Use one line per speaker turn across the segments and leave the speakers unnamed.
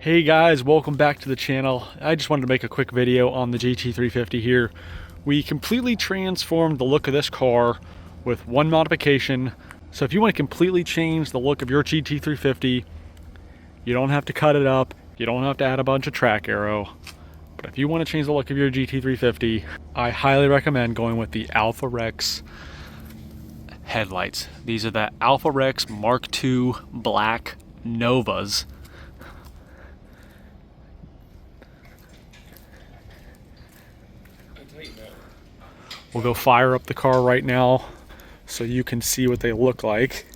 Hey guys, welcome back to the channel. I just wanted to make a quick video on the GT350 here. We completely transformed the look of this car with one modification. So if you want to completely change the look of your GT350, you don't have to cut it up, you don't have to add a bunch of track aero. But if you want to change the look of your GT350, I highly recommend going with the Alpha Rex headlights. These are the Alpha Rex Mark II Black Novas. We'll go fire up the car right now so you can see what they look like.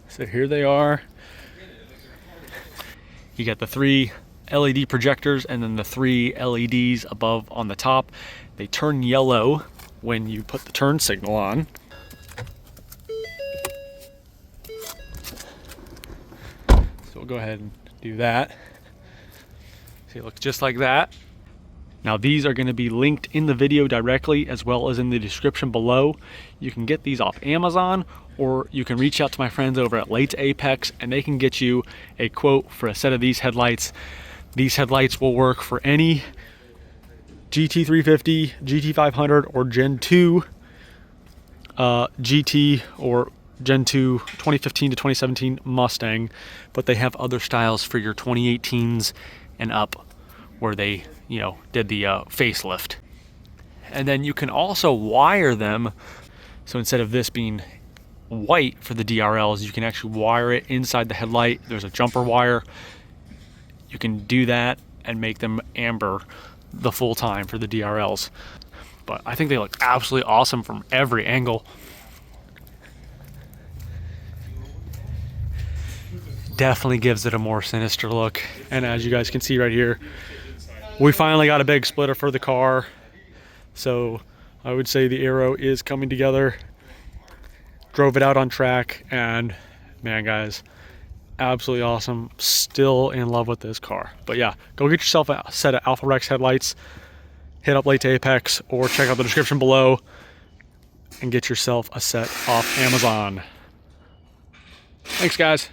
So here they are. You got the 3 LED projectors and then the 3 LEDs above on the top. They turn yellow when you put the turn signal on. So we'll go ahead and do that. See, it looks just like that. Now these are going to be linked in the video directly as well as in the description below. You can get these off Amazon, or you can reach out to my friends over at Late Apex and they can get you a quote for a set of these headlights. These headlights will work for any GT350, GT500, or Gen 2 GT or Gen 2 2015 to 2017 Mustang, but they have other styles for your 2018s and up where they, did the facelift. And then you can also wire them. So instead of this being white for the DRLs, you can actually wire it inside the headlight. There's a jumper wire. You can do that and make them amber the full time for the DRLs. But I think they look absolutely awesome from every angle. Definitely gives it a more sinister look. And as you guys can see right here, we finally got a big splitter for the car. So I would say the aero is coming together. Drove it out on track and man guys, absolutely awesome. Still in love with this car. But yeah, go get yourself a set of Alpha Rex headlights, hit up Late Apex, or check out the description below and get yourself a set off Amazon. Thanks guys.